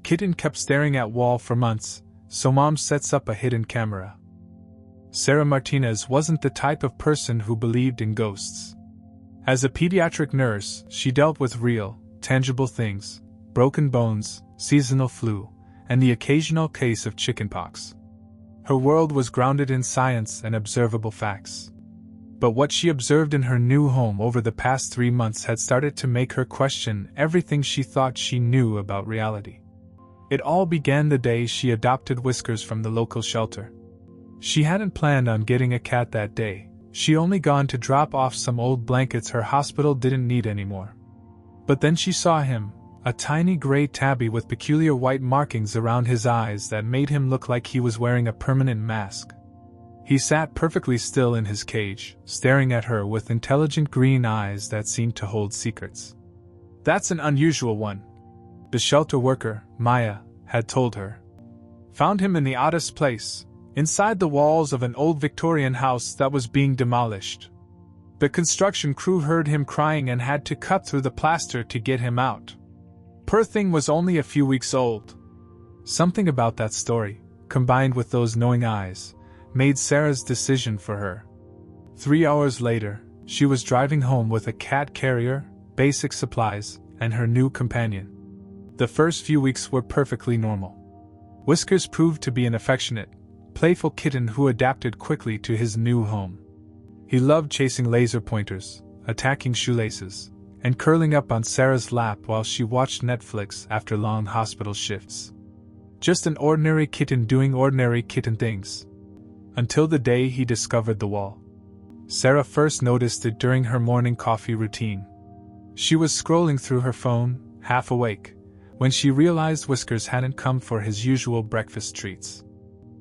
Kitten kept staring at wall for months, so Mom sets up a hidden camera. Sarah Martinez wasn't the type of person who believed in ghosts. As a pediatric nurse, she dealt with real, tangible things: broken bones, seasonal flu, and the occasional case of chickenpox. Her world was grounded in science and observable facts. But what she observed in her new home over the past 3 months had started to make her question everything she thought she knew about reality. It all began the day she adopted Whiskers from the local shelter. She hadn't planned on getting a cat that day. She'd only gone to drop off some old blankets her hospital didn't need anymore. But then she saw him, a tiny gray tabby with peculiar white markings around his eyes that made him look like he was wearing a permanent mask. He sat perfectly still in his cage, staring at her with intelligent green eyes that seemed to hold secrets. "That's an unusual one," the shelter worker, Maya, had told her. "Found him in the oddest place, inside the walls of an old Victorian house that was being demolished. The construction crew heard him crying and had to cut through the plaster to get him out. Poor thing was only a few weeks old." Something about that story, combined with those knowing eyes, made Sarah's decision for her. 3 hours later, she was driving home with a cat carrier, basic supplies, and her new companion. The first few weeks were perfectly normal. Whiskers proved to be an affectionate, playful kitten who adapted quickly to his new home. He loved chasing laser pointers, attacking shoelaces, and curling up on Sarah's lap while she watched Netflix after long hospital shifts. Just an ordinary kitten doing ordinary kitten things. Until the day he discovered the wall. Sarah first noticed it during her morning coffee routine. She was scrolling through her phone, half awake, when she realized Whiskers hadn't come for his usual breakfast treats.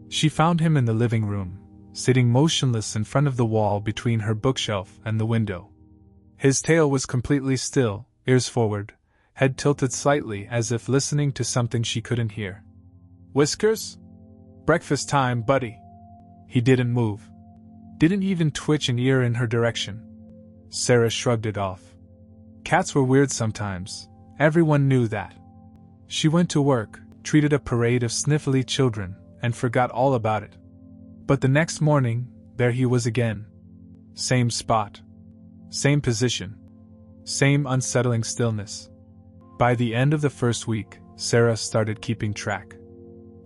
She found him in the living room, sitting motionless in front of the wall between her bookshelf and the window. His tail was completely still, ears forward, head tilted slightly as if listening to something she couldn't hear. "Whiskers? Breakfast time, buddy." He didn't move. Didn't even twitch an ear in her direction. Sarah shrugged it off. Cats were weird sometimes. Everyone knew that. She went to work, treated a parade of sniffly children, and forgot all about it. But the next morning, there he was again. Same spot. Same position. Same unsettling stillness. By the end of the first week, Sarah started keeping track.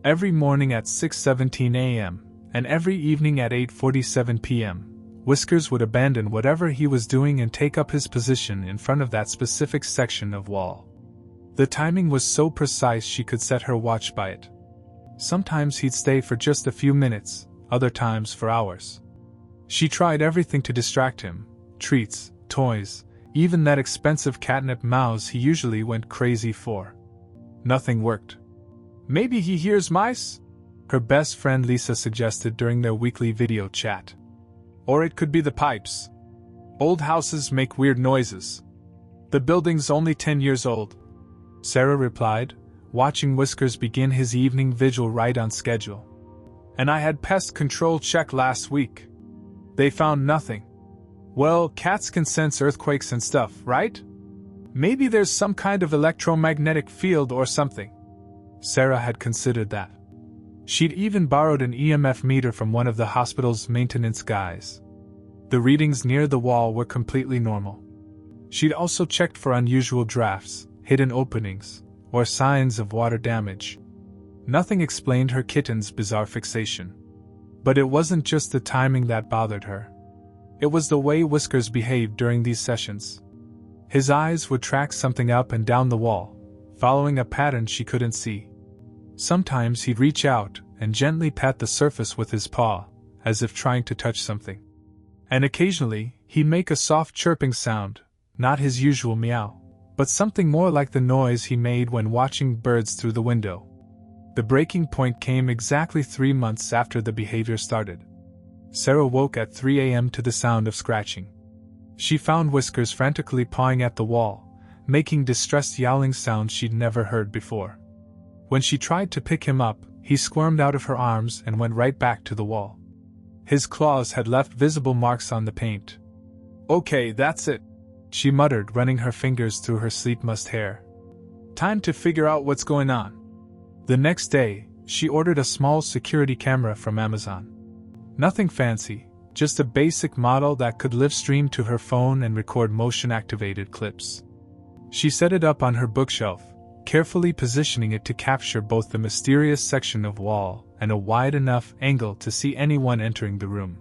Every morning at 6:17 a.m., and every evening at 8:47 p.m., Whiskers would abandon whatever he was doing and take up his position in front of that specific section of wall. The timing was so precise she could set her watch by it. Sometimes he'd stay for just a few minutes, other times for hours. She tried everything to distract him: treats, toys, even that expensive catnip mouse he usually went crazy for. Nothing worked. "Maybe he hears mice?" her best friend Lisa suggested during their weekly video chat. "Or it could be the pipes. Old houses make weird noises. The building's only 10 years old," Sarah replied, watching Whiskers begin his evening vigil right on schedule. "And I had pest control check last week. They found nothing." "Well, cats can sense earthquakes and stuff, right? Maybe there's some kind of electromagnetic field or something." Sarah had considered that. She'd even borrowed an EMF meter from one of the hospital's maintenance guys. The readings near the wall were completely normal. She'd also checked for unusual drafts, hidden openings, or signs of water damage. Nothing explained her kitten's bizarre fixation. But it wasn't just the timing that bothered her. It was the way Whiskers behaved during these sessions. His eyes would track something up and down the wall, following a pattern she couldn't see. Sometimes he'd reach out and gently pat the surface with his paw, as if trying to touch something. And occasionally, he'd make a soft chirping sound, not his usual meow, but something more like the noise he made when watching birds through the window. The breaking point came exactly 3 months after the behavior started. Sarah woke at 3 a.m. to the sound of scratching. She found Whiskers frantically pawing at the wall, making distressed yowling sounds she'd never heard before. When she tried to pick him up, he squirmed out of her arms and went right back to the wall. His claws had left visible marks on the paint. "Okay, that's it," she muttered, running her fingers through her sleep-mussed hair. "Time to figure out what's going on." The next day, she ordered a small security camera from Amazon. Nothing fancy, just a basic model that could live stream to her phone and record motion-activated clips. She set it up on her bookshelf, carefully positioning it to capture both the mysterious section of wall and a wide enough angle to see anyone entering the room.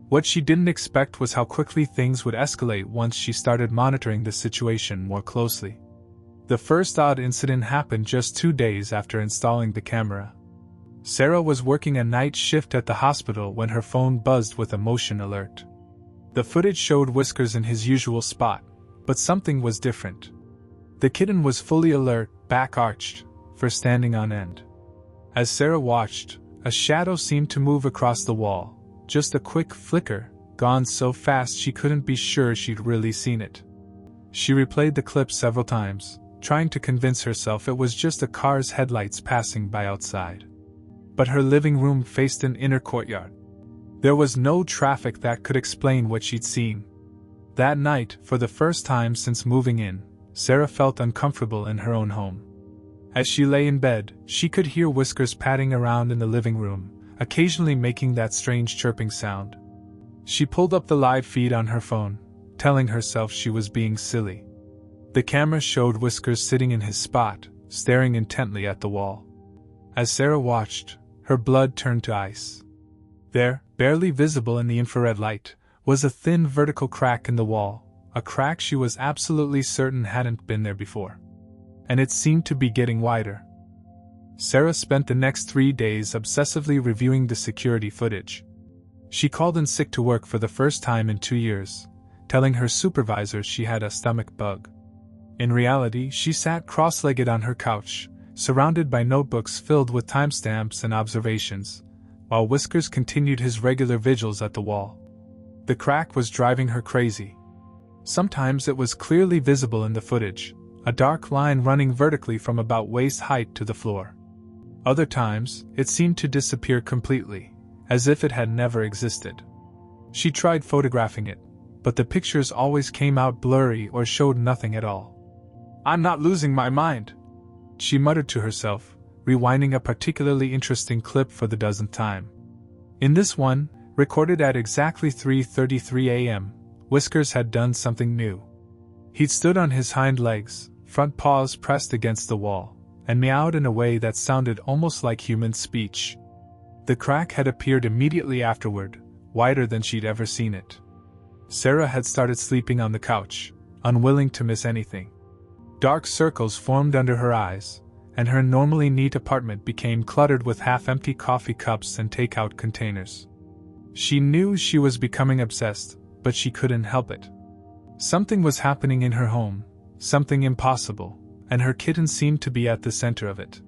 What she didn't expect was how quickly things would escalate once she started monitoring the situation more closely. The first odd incident happened just 2 days after installing the camera. Sarah was working a night shift at the hospital when her phone buzzed with a motion alert. The footage showed Whiskers in his usual spot, but something was different. The kitten was fully alert, back arched, for standing on end. As Sarah watched, a shadow seemed to move across the wall, just a quick flicker, gone so fast she couldn't be sure she'd really seen it. She replayed the clip several times, trying to convince herself it was just a car's headlights passing by outside. But her living room faced an inner courtyard. There was no traffic that could explain what she'd seen. That night, for the first time since moving in, Sarah felt uncomfortable in her own home. As she lay in bed, she could hear Whiskers padding around in the living room, occasionally making that strange chirping sound. She pulled up the live feed on her phone, telling herself she was being silly. The camera showed Whiskers sitting in his spot, staring intently at the wall. As Sarah watched, her blood turned to ice. There, barely visible in the infrared light, was a thin vertical crack in the wall, a crack she was absolutely certain hadn't been there before. And it seemed to be getting wider. Sarah spent the next 3 days obsessively reviewing the security footage. She called in sick to work for the first time in 2 years, telling her supervisor she had a stomach bug. In reality, she sat cross-legged on her couch, surrounded by notebooks filled with timestamps and observations, while Whiskers continued his regular vigils at the wall. The crack was driving her crazy. Sometimes it was clearly visible in the footage, a dark line running vertically from about waist height to the floor. Other times, it seemed to disappear completely, as if it had never existed. She tried photographing it, but the pictures always came out blurry or showed nothing at all. "I'm not losing my mind," she muttered to herself, rewinding a particularly interesting clip for the dozenth time. In this one, recorded at exactly 3:33 a.m., Whiskers had done something new. He'd stood on his hind legs, front paws pressed against the wall, and meowed in a way that sounded almost like human speech. The crack had appeared immediately afterward, wider than she'd ever seen it. Sarah had started sleeping on the couch, unwilling to miss anything. Dark circles formed under her eyes, and her normally neat apartment became cluttered with half-empty coffee cups and takeout containers. She knew she was becoming obsessed, but she couldn't help it. Something was happening in her home, something impossible, and her kitten seemed to be at the center of it.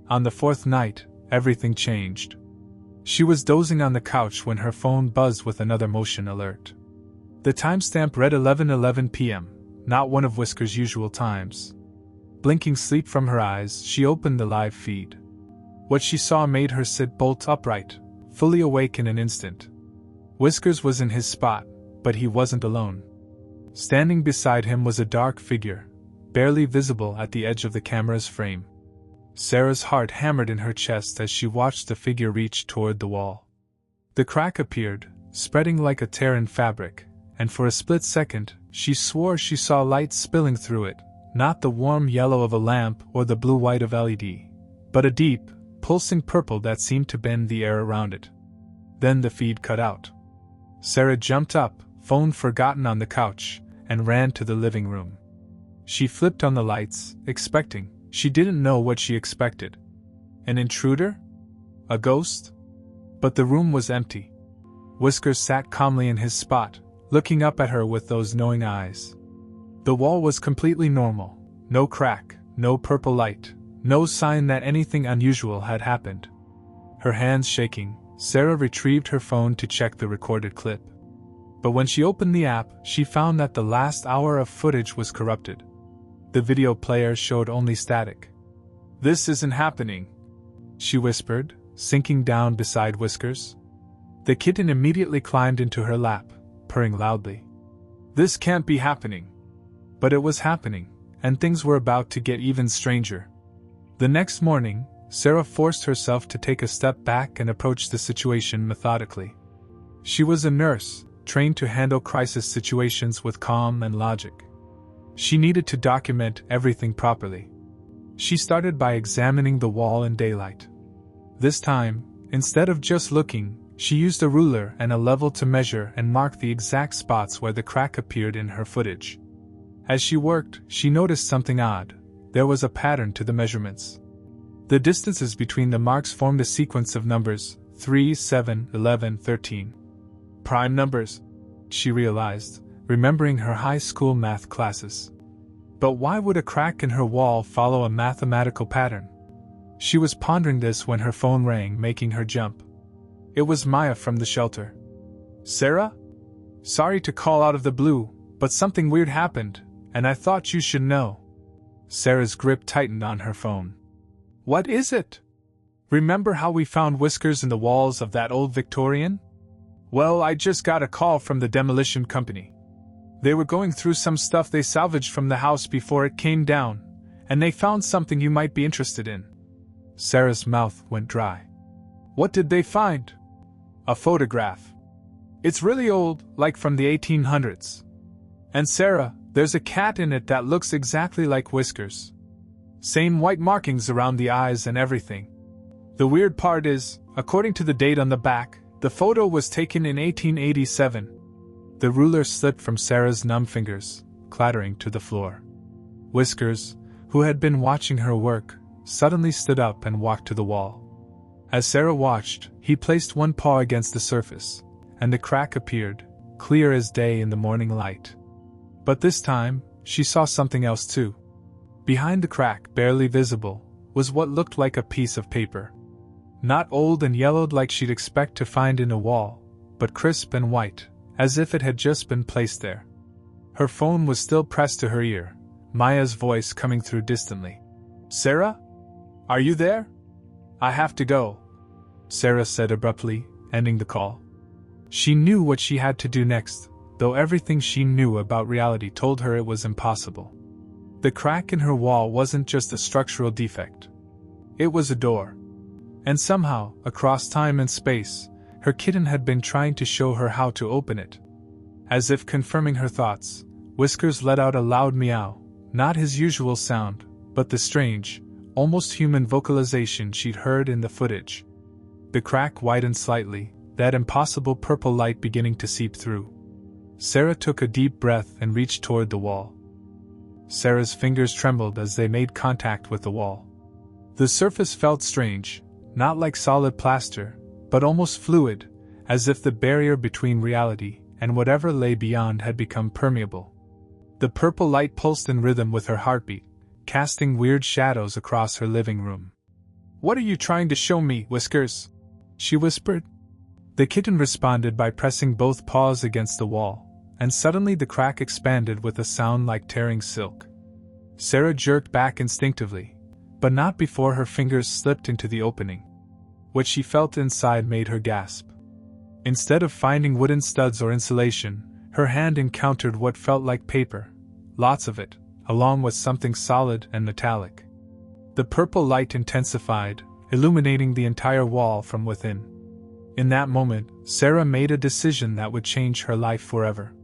On the 4th night, everything changed. She was dozing on the couch when her phone buzzed with another motion alert. The timestamp read 11:11 p.m., not one of Whiskers' usual times. Blinking sleep from her eyes, she opened the live feed. What she saw made her sit bolt upright, fully awake in an instant. Whiskers was in his spot, but he wasn't alone. Standing beside him was a dark figure, barely visible at the edge of the camera's frame. Sarah's heart hammered in her chest as she watched the figure reach toward the wall. The crack appeared, spreading like a tear in fabric, and for a split second, she swore she saw light spilling through it, not the warm yellow of a lamp or the blue-white of LED, but a deep, pulsing purple that seemed to bend the air around it. Then the feed cut out. Sarah jumped up, phone forgotten on the couch, and ran to the living room. She flipped on the lights, expecting. She didn't know what she expected. An intruder? A ghost? But the room was empty. Whiskers sat calmly in his spot, looking up at her with those knowing eyes. The wall was completely normal, no crack, no purple light, no sign that anything unusual had happened. Her hands shaking, Sarah retrieved her phone to check the recorded clip. But when she opened the app, she found that the last hour of footage was corrupted. The video player showed only static. "This isn't happening," she whispered, sinking down beside Whiskers. The kitten immediately climbed into her lap, purring loudly. "This can't be happening." But it was happening, and things were about to get even stranger. The next morning, Sarah forced herself to take a step back and approach the situation methodically. She was a nurse, trained to handle crisis situations with calm and logic. She needed to document everything properly. She started by examining the wall in daylight. This time, instead of just looking, she used a ruler and a level to measure and mark the exact spots where the crack appeared in her footage. As she worked, she noticed something odd. There was a pattern to the measurements. The distances between the marks formed a sequence of numbers: 3, 7, 11, 13. Prime numbers, she realized, remembering her high school math classes. But why would a crack in her wall follow a mathematical pattern? She was pondering this when her phone rang, making her jump. It was Maya from the shelter. "Sarah? Sorry to call out of the blue, but something weird happened, and I thought you should know." Sarah's grip tightened on her phone. "What is it? Remember how we found whiskers in the walls of that old Victorian? Well, I just got a call from the demolition company. They were going through some stuff they salvaged from the house before it came down, and they found something you might be interested in." Sarah's mouth went dry. "What did they find?" "A photograph. It's really old, like from the 1800s. And Sarah, there's a cat in it that looks exactly like Whiskers. Same white markings around the eyes and everything. The weird part is, according to the date on the back, the photo was taken in 1887. The ruler slipped from Sarah's numb fingers, clattering to the floor. Whiskers, who had been watching her work, suddenly stood up and walked to the wall. As Sarah watched, he placed one paw against the surface, and the crack appeared, clear as day in the morning light. But this time, she saw something else too. Behind the crack, barely visible, was what looked like a piece of paper. Not old and yellowed like she'd expect to find in a wall, but crisp and white, as if it had just been placed there. Her phone was still pressed to her ear, Maya's voice coming through distantly. "Sarah? Are you there? I have to go," Sarah said abruptly, ending the call. She knew what she had to do next, though everything she knew about reality told her it was impossible. The crack in her wall wasn't just a structural defect. It was a door. And somehow, across time and space, her kitten had been trying to show her how to open it. As if confirming her thoughts, Whiskers let out a loud meow, not his usual sound, but the strange, almost human vocalization she'd heard in the footage. The crack widened slightly, that impossible purple light beginning to seep through. Sarah took a deep breath and reached toward the wall. Sarah's fingers trembled as they made contact with the wall. The surface felt strange, not like solid plaster, but almost fluid, as if the barrier between reality and whatever lay beyond had become permeable. The purple light pulsed in rhythm with her heartbeat, casting weird shadows across her living room. "What are you trying to show me, Whiskers?" she whispered. The kitten responded by pressing both paws against the wall, and suddenly the crack expanded with a sound like tearing silk. Sarah jerked back instinctively, but not before her fingers slipped into the opening. What she felt inside made her gasp. Instead of finding wooden studs or insulation, her hand encountered what felt like paper, lots of it, along with something solid and metallic. The purple light intensified, illuminating the entire wall from within. In that moment, Sarah made a decision that would change her life forever.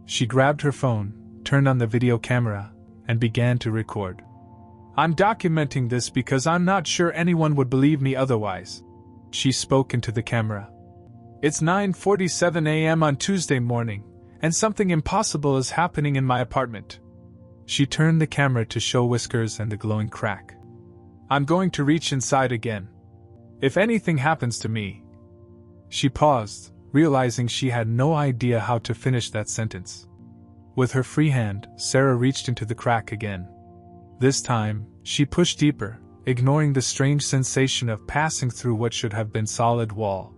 She grabbed her phone, turned on the video camera, and began to record. "I'm documenting this because I'm not sure anyone would believe me otherwise," she spoke into the camera. "It's 9:47 a.m. on Tuesday morning, and something impossible is happening in my apartment." She turned the camera to show Whiskers and the glowing crack. "I'm going to reach inside again. If anything happens to me..." She paused, realizing she had no idea how to finish that sentence. With her free hand, Sarah reached into the crack again. This time, she pushed deeper, ignoring the strange sensation of passing through what should have been solid wall.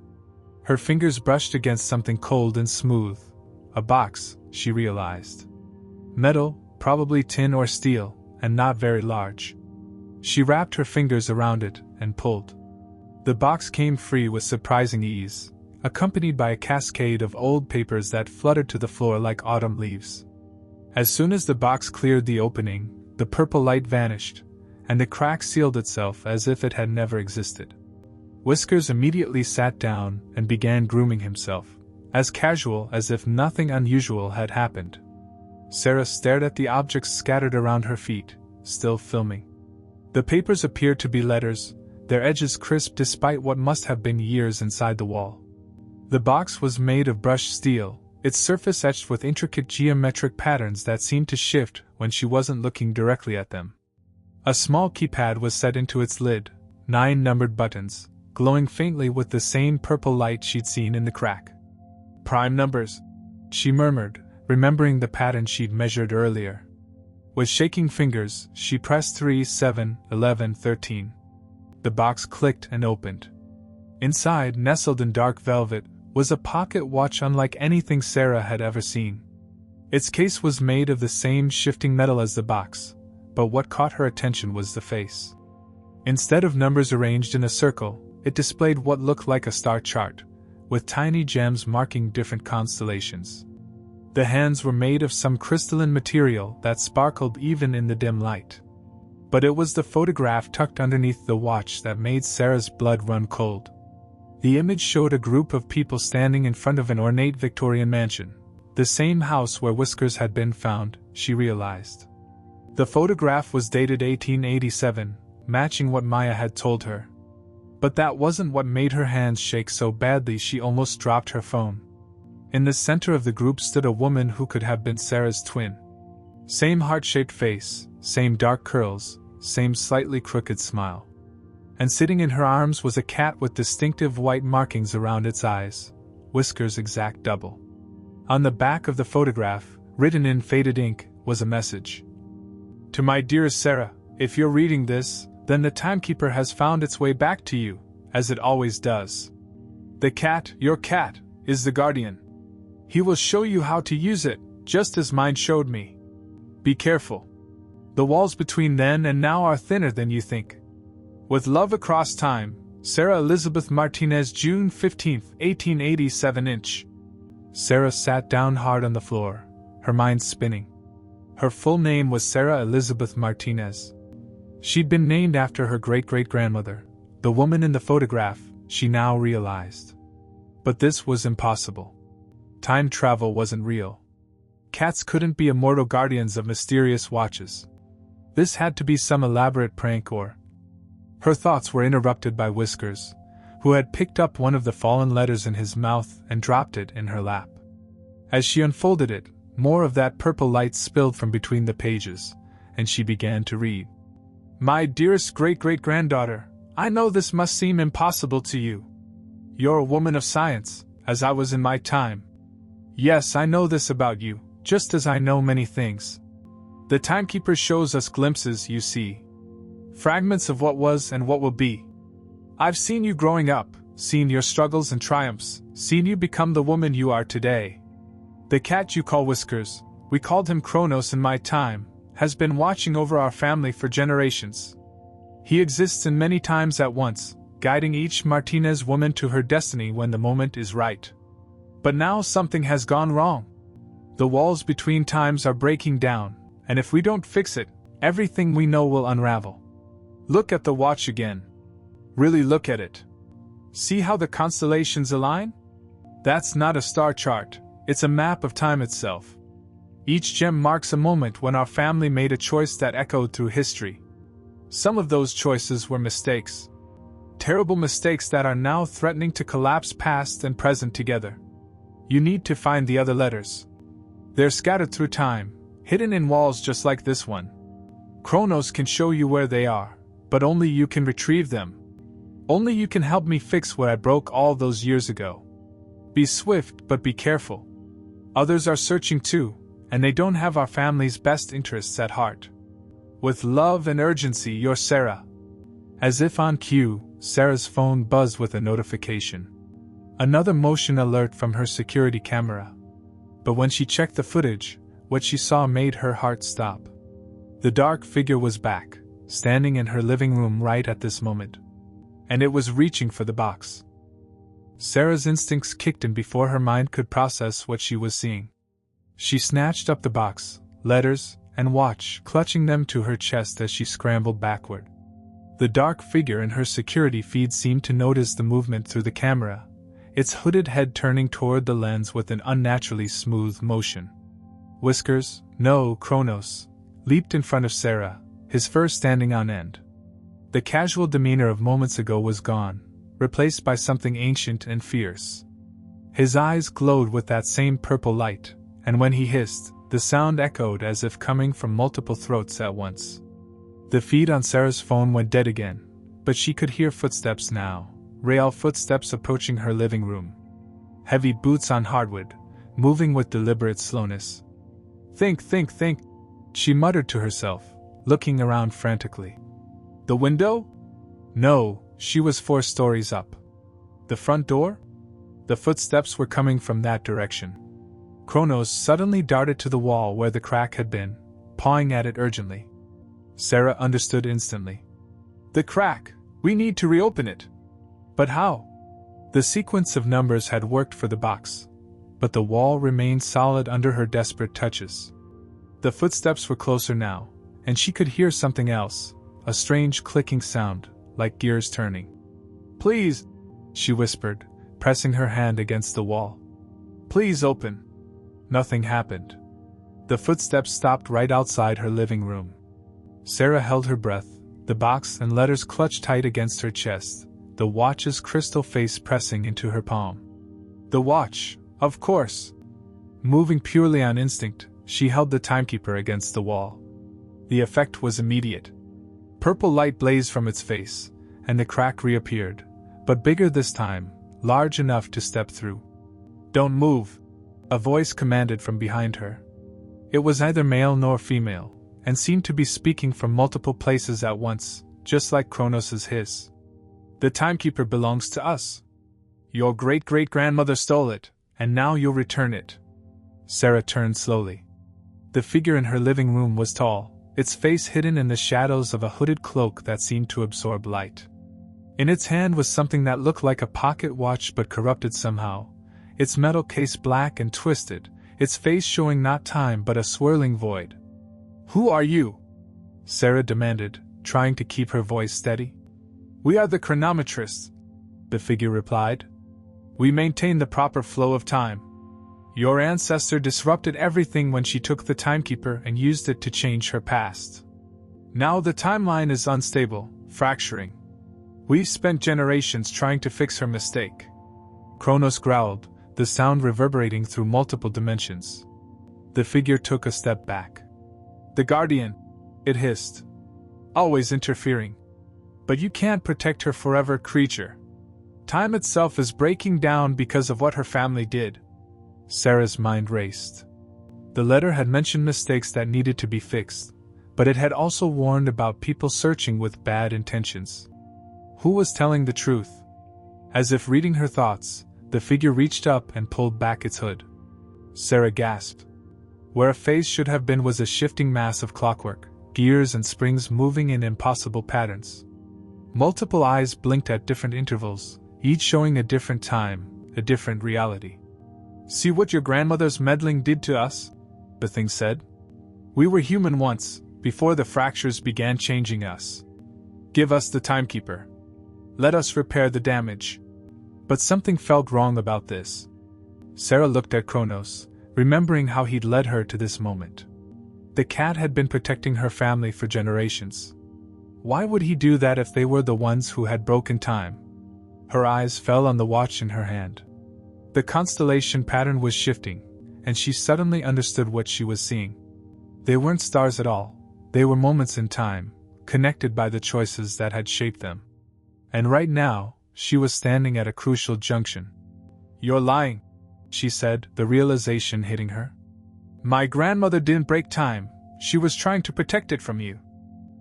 Her fingers brushed against something cold and smooth. A box, she realized. Metal, probably tin or steel, and not very large. She wrapped her fingers around it and pulled. The box came free with surprising ease, accompanied by a cascade of old papers that fluttered to the floor like autumn leaves. As soon as the box cleared the opening, the purple light vanished, and the crack sealed itself as if it had never existed. Whiskers immediately sat down and began grooming himself, as casual as if nothing unusual had happened. Sarah stared at the objects scattered around her feet, still filming. The papers appeared to be letters, their edges crisp despite what must have been years inside the wall. The box was made of brushed steel, its surface etched with intricate geometric patterns that seemed to shift when she wasn't looking directly at them. A small keypad was set into its lid, 9 numbered buttons, glowing faintly with the same purple light she'd seen in the crack. "Prime numbers," she murmured, remembering the pattern she'd measured earlier. With shaking fingers, she pressed 3, 7, 11, 13. The box clicked and opened. Inside, nestled in dark velvet, was a pocket watch unlike anything Sarah had ever seen. Its case was made of the same shifting metal as the box, but what caught her attention was the face. Instead of numbers arranged in a circle, it displayed what looked like a star chart, with tiny gems marking different constellations. The hands were made of some crystalline material that sparkled even in the dim light. But it was the photograph tucked underneath the watch that made Sarah's blood run cold. The image showed a group of people standing in front of an ornate Victorian mansion, the same house where Whiskers had been found, she realized. The photograph was dated 1887, matching what Maya had told her. But that wasn't what made her hands shake so badly she almost dropped her phone. In the center of the group stood a woman who could have been Sarah's twin. Same heart-shaped face, same dark curls, same slightly crooked smile. And sitting in her arms was a cat with distinctive white markings around its eyes, Whiskers' exact double. On the back of the photograph, written in faded ink, was a message. "To my dearest Sarah, if you're reading this, then the timekeeper has found its way back to you, as it always does. The cat, your cat, is the guardian. He will show you how to use it, just as mine showed me. Be careful. The walls between then and now are thinner than you think. With love across time, Sarah Elizabeth Martinez, June 15, 1887 inch." Sarah sat down hard on the floor, her mind spinning. Her full name was Sarah Elizabeth Martinez. She'd been named after her great-great-grandmother, the woman in the photograph, she now realized. But this was impossible. Time travel wasn't real. Cats couldn't be immortal guardians of mysterious watches. This had to be some elaborate prank or... Her thoughts were interrupted by Whiskers, who had picked up one of the fallen letters in his mouth and dropped it in her lap. As she unfolded it, more of that purple light spilled from between the pages, and she began to read. "My dearest great-great-granddaughter, I know this must seem impossible to you. You're a woman of science, as I was in my time. Yes, I know this about you, just as I know many things. The timekeeper shows us glimpses, you see. Fragments of what was and what will be. I've seen you growing up, seen your struggles and triumphs, seen you become the woman you are today. The cat you call Whiskers, we called him Kronos in my time, has been watching over our family for generations. He exists in many times at once, guiding each Martinez woman to her destiny when the moment is right. But now something has gone wrong. The walls between times are breaking down, and if we don't fix it, everything we know will unravel. Look at the watch again. Really look at it. See how the constellations align? That's not a star chart, it's a map of time itself. Each gem marks a moment when our family made a choice that echoed through history. Some of those choices were mistakes. Terrible mistakes that are now threatening to collapse past and present together. You need to find the other letters. They're scattered through time, hidden in walls just like this one. Kronos can show you where they are, but only you can retrieve them. Only you can help me fix what I broke all those years ago. Be swift, but be careful. Others are searching too, and they don't have our family's best interests at heart. With love and urgency, your Sarah." As if on cue, Sarah's phone buzzed with a notification. Another motion alert from her security camera. But when she checked the footage, what she saw made her heart stop. The dark figure was back, standing in her living room right at this moment. And it was reaching for the box. Sarah's instincts kicked in before her mind could process what she was seeing. She snatched up the box, letters, and watch, clutching them to her chest as she scrambled backward. The dark figure in her security feed seemed to notice the movement through the camera, its hooded head turning toward the lens with an unnaturally smooth motion. Whiskers, no, Kronos, leaped in front of Sarah, his fur standing on end. The casual demeanor of moments ago was gone, replaced by something ancient and fierce. His eyes glowed with that same purple light, and when he hissed, the sound echoed as if coming from multiple throats at once. The feed on Sarah's phone went dead again, but she could hear footsteps now, real footsteps approaching her living room. Heavy boots on hardwood, moving with deliberate slowness. Think, she muttered to herself, looking around frantically. The window? No, she was 4 stories up. The front door? The footsteps were coming from that direction. Kronos suddenly darted to the wall where the crack had been, pawing at it urgently. Sarah understood instantly. The crack! We need to reopen it! But how? The sequence of numbers had worked for the box, but the wall remained solid under her desperate touches. The footsteps were closer now, and she could hear something else, a strange clicking sound, like gears turning. Please, she whispered, pressing her hand against the wall. Please open. Nothing happened. The footsteps stopped right outside her living room. Sarah held her breath, the box and letters clutched tight against her chest, the watch's crystal face pressing into her palm. The watch, of course. Moving purely on instinct, she held the timekeeper against the wall. The effect was immediate. Purple light blazed from its face, and the crack reappeared, but bigger this time, large enough to step through. Don't move, a voice commanded from behind her. It was neither male nor female, and seemed to be speaking from multiple places at once, just like Kronos' hiss. The timekeeper belongs to us. Your great-great-grandmother stole it, and now you'll return it. Sarah turned slowly. The figure in her living room was tall, its face hidden in the shadows of a hooded cloak that seemed to absorb light. In its hand was something that looked like a pocket watch but corrupted somehow, its metal case black and twisted, its face showing not time but a swirling void. Who are you? Sarah demanded, trying to keep her voice steady. We are the chronometrists, the figure replied. We maintain the proper flow of time. Your ancestor disrupted everything when she took the timekeeper and used it to change her past. Now the timeline is unstable, fracturing. We've spent generations trying to fix her mistake. Kronos growled, the sound reverberating through multiple dimensions. The figure took a step back. The Guardian, it hissed. Always interfering. But you can't protect her forever, creature. Time itself is breaking down because of what her family did. Sarah's mind raced. The letter had mentioned mistakes that needed to be fixed, but it had also warned about people searching with bad intentions. Who was telling the truth? As if reading her thoughts, the figure reached up and pulled back its hood. Sarah gasped. Where a face should have been was a shifting mass of clockwork, gears and springs moving in impossible patterns. Multiple eyes blinked at different intervals, each showing a different time, a different reality. See what your grandmother's meddling did to us? The thing said. We were human once, before the fractures began changing us. Give us the timekeeper. Let us repair the damage. But something felt wrong about this. Sarah looked at Kronos, remembering how he'd led her to this moment. The cat had been protecting her family for generations. Why would he do that if they were the ones who had broken time? Her eyes fell on the watch in her hand. The constellation pattern was shifting, and she suddenly understood what she was seeing. They weren't stars at all, they were moments in time, connected by the choices that had shaped them. And right now, she was standing at a crucial junction. You're lying, she said, the realization hitting her. My grandmother didn't break time, she was trying to protect it from you.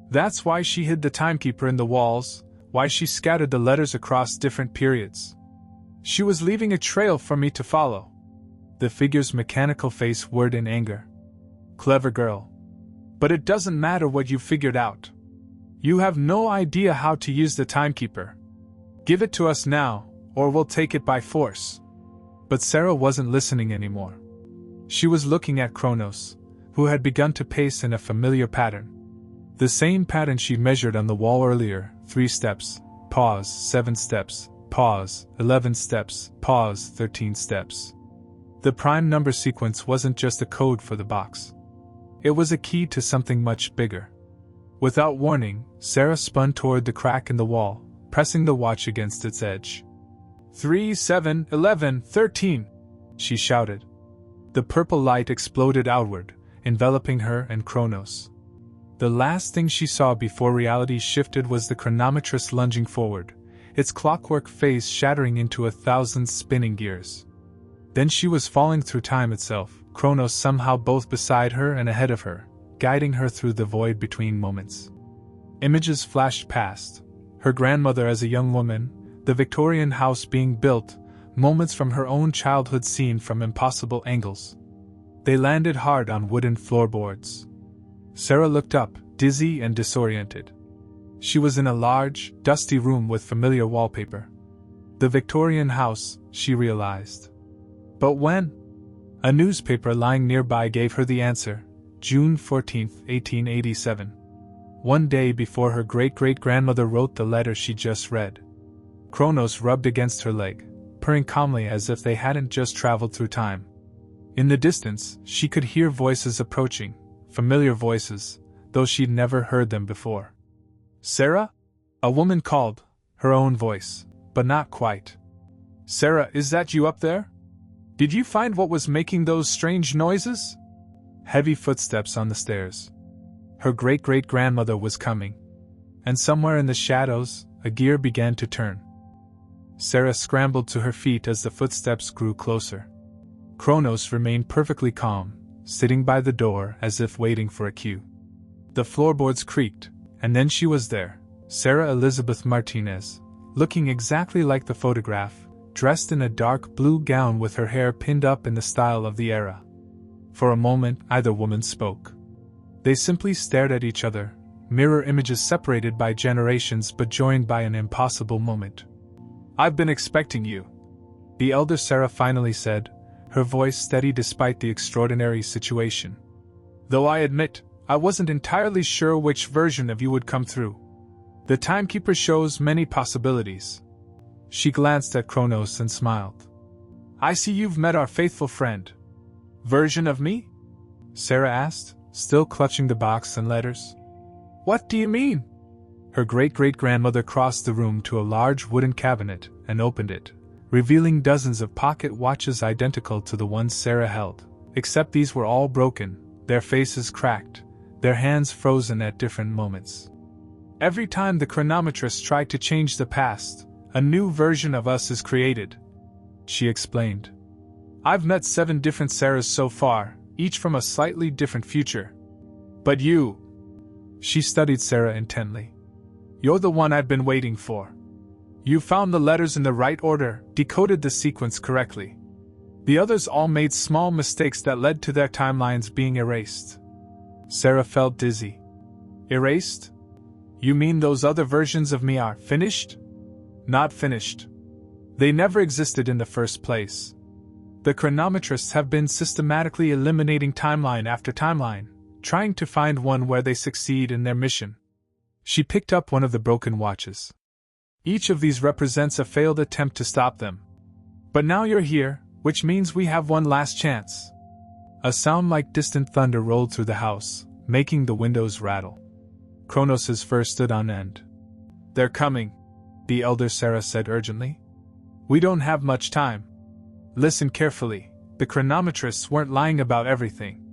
That's why she hid the timekeeper in the walls, why she scattered the letters across different periods. She was leaving a trail for me to follow. The figure's mechanical face whirred in anger. Clever girl. But it doesn't matter what you figured out. You have no idea how to use the timekeeper. Give it to us now, or we'll take it by force. But Sarah wasn't listening anymore. She was looking at Kronos, who had begun to pace in a familiar pattern. The same pattern she measured on the wall earlier: 3 steps, pause, 7 steps, pause, 11 steps, pause, 13 steps. The prime number sequence wasn't just a code for the box. It was a key to something much bigger. Without warning, Sarah spun toward the crack in the wall, pressing the watch against its edge. 3, 7, 11, 13, she shouted. The purple light exploded outward, enveloping her and Kronos. The last thing she saw before reality shifted was the chronometress lunging forward, its clockwork face shattering into 1,000 spinning gears. Then she was falling through time itself, Kronos somehow both beside her and ahead of her, guiding her through the void between moments. Images flashed past: her grandmother as a young woman, the Victorian house being built, moments from her own childhood seen from impossible angles. They landed hard on wooden floorboards. Sarah looked up, dizzy and disoriented. She was in a large, dusty room with familiar wallpaper. The Victorian house, she realized. But when? A newspaper lying nearby gave her the answer: June 14, 1887. One day before her great-great-grandmother wrote the letter she just read. Kronos rubbed against her leg, purring calmly as if they hadn't just traveled through time. In the distance, she could hear voices approaching, familiar voices, though she'd never heard them before. "Sarah?" A woman called, her own voice, but not quite. "Sarah, is that you up there? Did you find what was making those strange noises?" Heavy footsteps on the stairs. Her great-great-grandmother was coming. And somewhere in the shadows, a gear began to turn. Sarah scrambled to her feet as the footsteps grew closer. Kronos remained perfectly calm, sitting by the door as if waiting for a cue. The floorboards creaked, and then she was there, Sarah Elizabeth Martinez, looking exactly like the photograph, dressed in a dark blue gown with her hair pinned up in the style of the era. For a moment, either woman spoke. They simply stared at each other, mirror images separated by generations but joined by an impossible moment. "I've been expecting you," the elder Sarah finally said, her voice steady despite the extraordinary situation. "Though I admit, I wasn't entirely sure which version of you would come through. The timekeeper shows many possibilities." She glanced at Kronos and smiled. "I see you've met our faithful friend." "Version of me?" Sarah asked, still clutching the box and letters. "What do you mean?" Her great-great-grandmother crossed the room to a large wooden cabinet and opened it, revealing dozens of pocket watches identical to the ones Sarah held, except these were all broken, their faces cracked, their hands frozen at different moments. "Every time the chronometress tried to change the past, a new version of us is created," she explained. "I've met 7 different Sarahs so far, each from a slightly different future. But you..." She studied Sarah intently. "You're the one I've been waiting for. You found the letters in the right order, decoded the sequence correctly. The others all made small mistakes that led to their timelines being erased." Sarah felt dizzy. "Erased? You mean those other versions of me are finished?" "Not finished. They never existed in the first place. The chronometrists have been systematically eliminating timeline after timeline, trying to find one where they succeed in their mission." She picked up one of the broken watches. "Each of these represents a failed attempt to stop them. But now you're here, which means we have one last chance." A sound like distant thunder rolled through the house, making the windows rattle. Kronos' fur stood on end. "They're coming," the elder Sarah said urgently. "We don't have much time. Listen carefully, the chronometrists weren't lying about everything.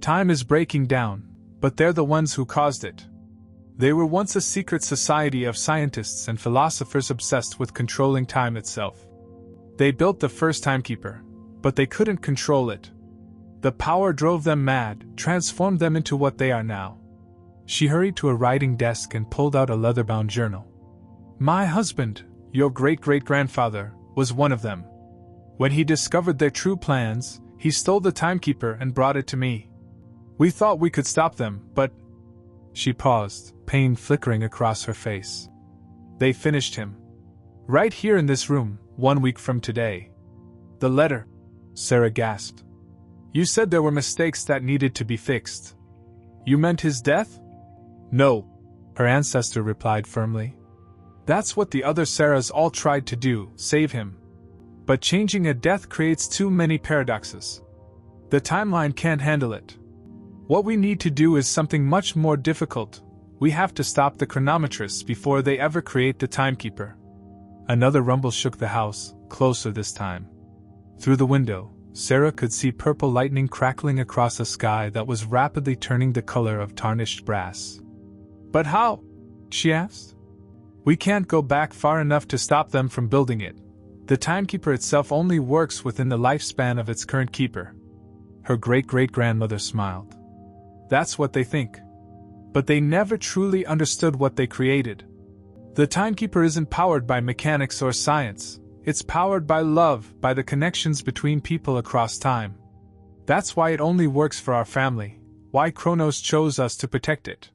Time is breaking down, but they're the ones who caused it. They were once a secret society of scientists and philosophers obsessed with controlling time itself. They built the first timekeeper, but they couldn't control it. The power drove them mad, transformed them into what they are now." She hurried to a writing desk and pulled out a leather-bound journal. "My husband, your great-great-grandfather, was one of them. When he discovered their true plans, he stole the timekeeper and brought it to me. We thought we could stop them, but..." She paused, pain flickering across her face. "They finished him. Right here in this room, 1 week from today." "The letter," Sarah gasped. You said there were mistakes that needed to be fixed. You meant his death? No, her ancestor replied firmly. That's what the other Sarahs all tried to do, save him. But changing a death creates too many paradoxes. The timeline can't handle it. What we need to do is something much more difficult. We have to stop the chronometrists before they ever create the timekeeper. Another rumble shook the house, closer this time. Through the window, Sarah could see purple lightning crackling across a sky that was rapidly turning the color of tarnished brass. But how? She asked. We can't go back far enough to stop them from building it. The timekeeper itself only works within the lifespan of its current keeper. Her great-great-grandmother smiled. That's what they think. But they never truly understood what they created. The timekeeper isn't powered by mechanics or science. It's powered by love, by the connections between people across time. That's why it only works for our family, why Kronos chose us to protect it.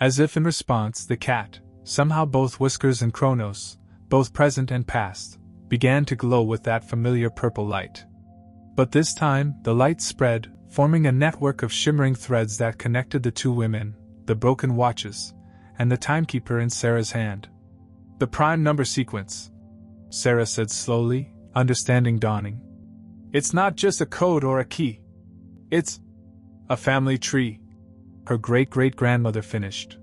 As if in response, the cat, somehow both Whiskers and Kronos, both present and past, began to glow with that familiar purple light. But this time, the light spread, forming a network of shimmering threads that connected the two women, the broken watches, and the timekeeper in Sarah's hand. The prime number sequence, Sarah said slowly, understanding dawning. It's not just a code or a key. It's a family tree, her great-great-grandmother finished.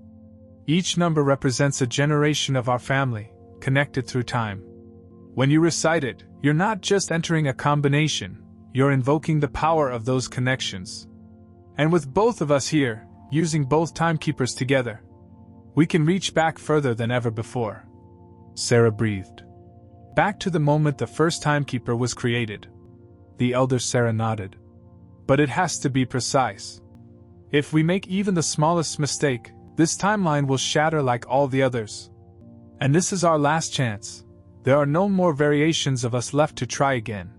Each number represents a generation of our family, connected through time. When you recite it, you're not just entering a combination, you're invoking the power of those connections. And with both of us here, using both timekeepers together, we can reach back further than ever before. Sarah breathed. Back to the moment the first timekeeper was created. The elder Sarah nodded. But it has to be precise. If we make even the smallest mistake, this timeline will shatter like all the others. And this is our last chance. There are no more variations of us left to try again.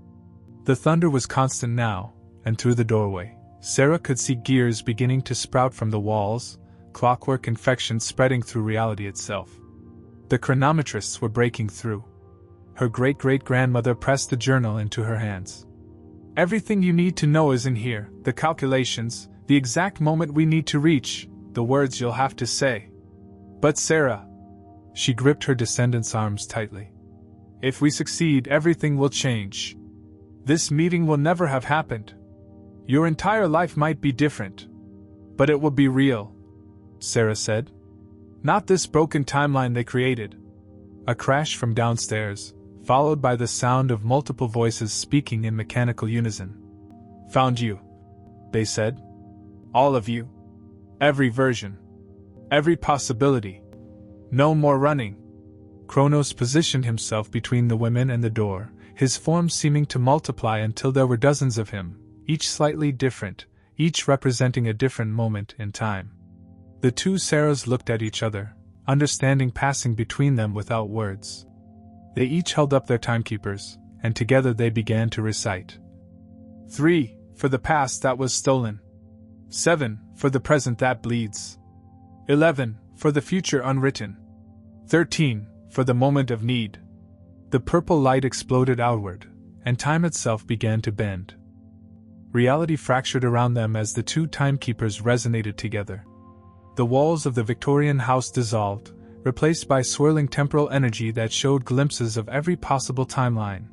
The thunder was constant now, and through the doorway, Sarah could see gears beginning to sprout from the walls, clockwork infection spreading through reality itself. The chronometrists were breaking through. Her great-great-grandmother pressed the journal into her hands. Everything you need to know is in here, the calculations, the exact moment we need to reach, the words you'll have to say. But Sarah, she gripped her descendant's arms tightly. If we succeed, everything will change. This meeting will never have happened. Your entire life might be different. But it will be real, Sarah said. Not this broken timeline they created. A crash from downstairs, followed by the sound of multiple voices speaking in mechanical unison. Found you, they said. All of you. Every version. Every possibility. No more running. Kronos positioned himself between the women and the door, his form seeming to multiply until there were dozens of him, each slightly different, each representing a different moment in time. The two Sarahs looked at each other, understanding passing between them without words. They each held up their timekeepers, and together they began to recite. 3, for the past that was stolen. 7, for the present that bleeds. 11, for the future unwritten. 13, for the moment of need. The purple light exploded outward, and time itself began to bend. Reality fractured around them as the two timekeepers resonated together. The walls of the Victorian house dissolved, replaced by swirling temporal energy that showed glimpses of every possible timeline.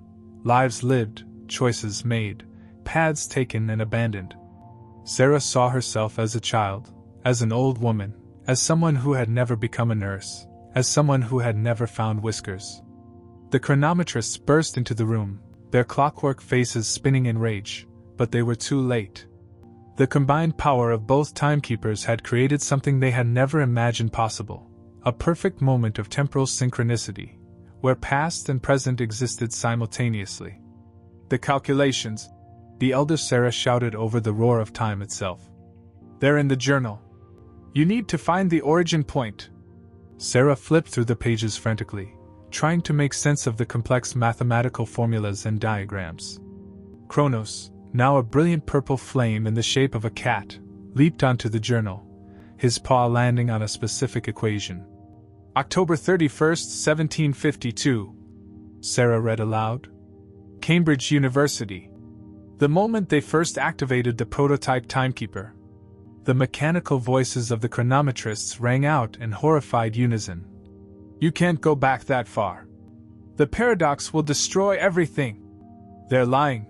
Lives lived, choices made, paths taken and abandoned. Sarah saw herself as a child, as an old woman, as someone who had never become a nurse, as someone who had never found Whiskers. The chronometrists burst into the room, their clockwork faces spinning in rage, but they were too late. The combined power of both timekeepers had created something they had never imagined possible, a perfect moment of temporal synchronicity, where past and present existed simultaneously. The calculations, the elder Sarah shouted over the roar of time itself. They're in the journal. You need to find the origin point. Sarah flipped through the pages frantically, trying to make sense of the complex mathematical formulas and diagrams. Kronos, now a brilliant purple flame in the shape of a cat, leaped onto the journal, his paw landing on a specific equation. October 31st, 1752. Sarah read aloud. Cambridge University. The moment they first activated the prototype timekeeper, the mechanical voices of the chronometrists rang out in horrified unison. You can't go back that far. The paradox will destroy everything. They're lying,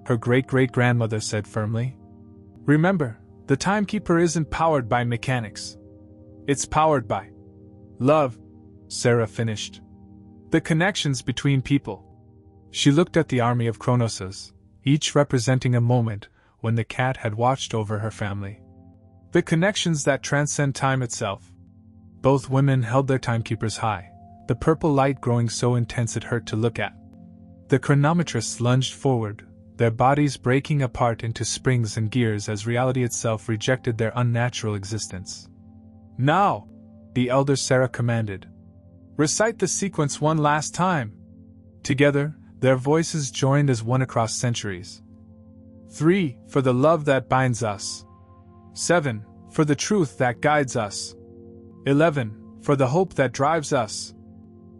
her great-great-grandmother said firmly. Remember, the timekeeper isn't powered by mechanics. It's powered by love, Sarah finished. The connections between people. She looked at the army of Chronoses, each representing a moment when the cat had watched over her family. The connections that transcend time itself. Both women held their timekeepers high, the purple light growing so intense it hurt to look at. The chronometrists lunged forward, their bodies breaking apart into springs and gears as reality itself rejected their unnatural existence. Now, the elder Sarah commanded. Recite the sequence one last time. Together, their voices joined as one across centuries. 3, for the love that binds us. 7, for the truth that guides us. 11, for the hope that drives us.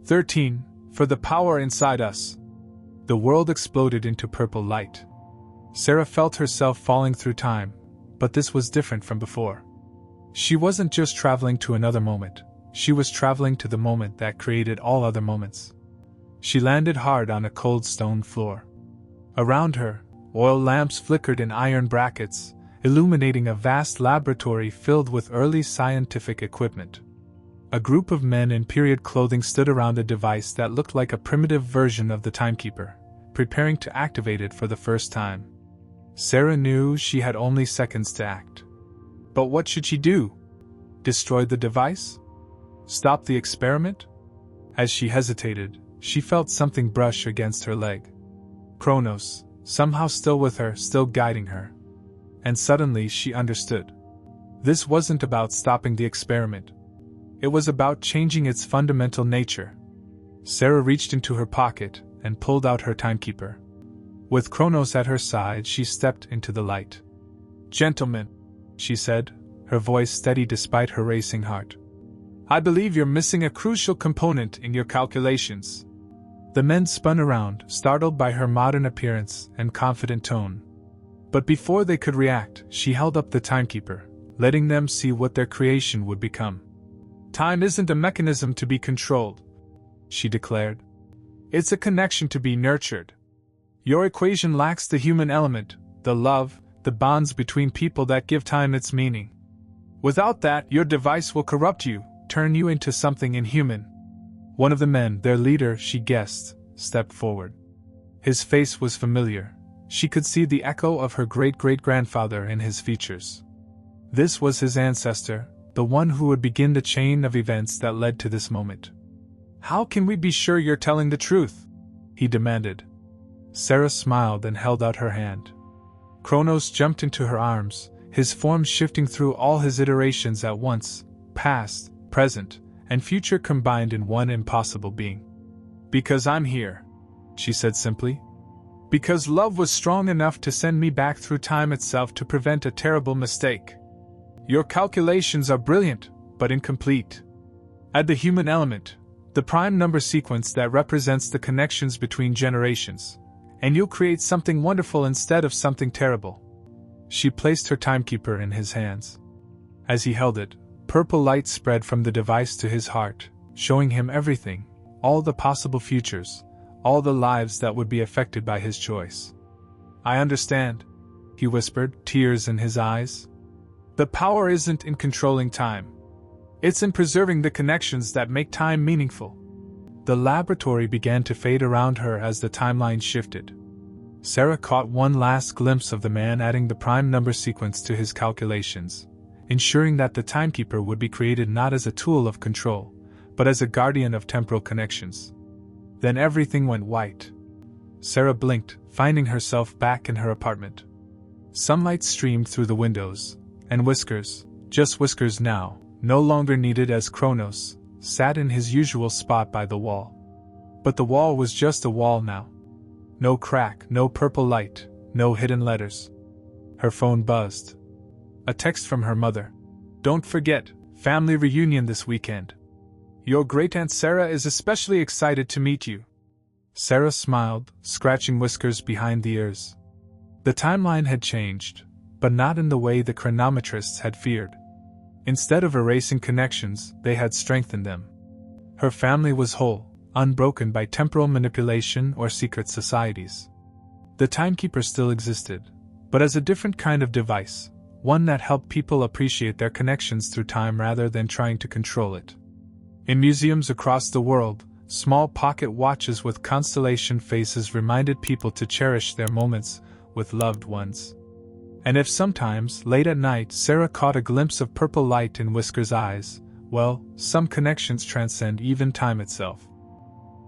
13, for the power inside us. The world exploded into purple light. Sarah felt herself falling through time, but this was different from before. She wasn't just traveling to another moment, she was traveling to the moment that created all other moments. She landed hard on a cold stone floor. Around her, oil lamps flickered in iron brackets, illuminating a vast laboratory filled with early scientific equipment. A group of men in period clothing stood around a device that looked like a primitive version of the timekeeper, preparing to activate it for the first time. Sarah knew she had only seconds to act. But what should she do? Destroy the device? Stop the experiment? As she hesitated, she felt something brush against her leg. Kronos, somehow still with her, still guiding her. And suddenly she understood. This wasn't about stopping the experiment. It was about changing its fundamental nature. Sarah reached into her pocket and pulled out her timekeeper. With Kronos at her side, she stepped into the light. "Gentlemen," she said, her voice steady despite her racing heart. "I believe you're missing a crucial component in your calculations." The men spun around, startled by her modern appearance and confident tone. But before they could react, she held up the timekeeper, letting them see what their creation would become. "Time isn't a mechanism to be controlled," she declared. "It's a connection to be nurtured. Your equation lacks the human element, the love, the bonds between people that give time its meaning. Without that, your device will corrupt you, turn you into something inhuman." One of the men, their leader, she guessed, stepped forward. His face was familiar. She could see the echo of her great-great-grandfather in his features. This was his ancestor, the one who would begin the chain of events that led to this moment. "How can we be sure you're telling the truth?" he demanded. Sarah smiled and held out her hand. Kronos jumped into her arms, his form shifting through all his iterations at once, past, present, and future combined in one impossible being. "Because I'm here," she said simply. "Because love was strong enough to send me back through time itself to prevent a terrible mistake. Your calculations are brilliant, but incomplete. Add the human element, the prime number sequence that represents the connections between generations, and you'll create something wonderful instead of something terrible." She placed her timekeeper in his hands. As he held it, purple light spread from the device to his heart, showing him everything, all the possible futures, all the lives that would be affected by his choice. "I understand," he whispered, tears in his eyes. "The power isn't in controlling time. It's in preserving the connections that make time meaningful." The laboratory began to fade around her as the timeline shifted. Sarah caught one last glimpse of the man adding the prime number sequence to his calculations, ensuring that the timekeeper would be created not as a tool of control, but as a guardian of temporal connections. Then everything went white. Sarah blinked, finding herself back in her apartment. Sunlight streamed through the windows, and Whiskers, just Whiskers now, no longer needed as Kronos, sat in his usual spot by the wall. But the wall was just a wall now. No crack, no purple light, no hidden letters. Her phone buzzed. A text from her mother. "Don't forget, family reunion this weekend. Your great-aunt Sarah is especially excited to meet you." Sarah smiled, scratching Whiskers behind the ears. The timeline had changed, but not in the way the chronometrists had feared. Instead of erasing connections, they had strengthened them. Her family was whole, unbroken by temporal manipulation or secret societies. The timekeeper still existed, but as a different kind of device, one that helped people appreciate their connections through time rather than trying to control it. In museums across the world, small pocket watches with constellation faces reminded people to cherish their moments with loved ones. And if sometimes, late at night, Sarah caught a glimpse of purple light in Whisker's eyes, well, some connections transcend even time itself.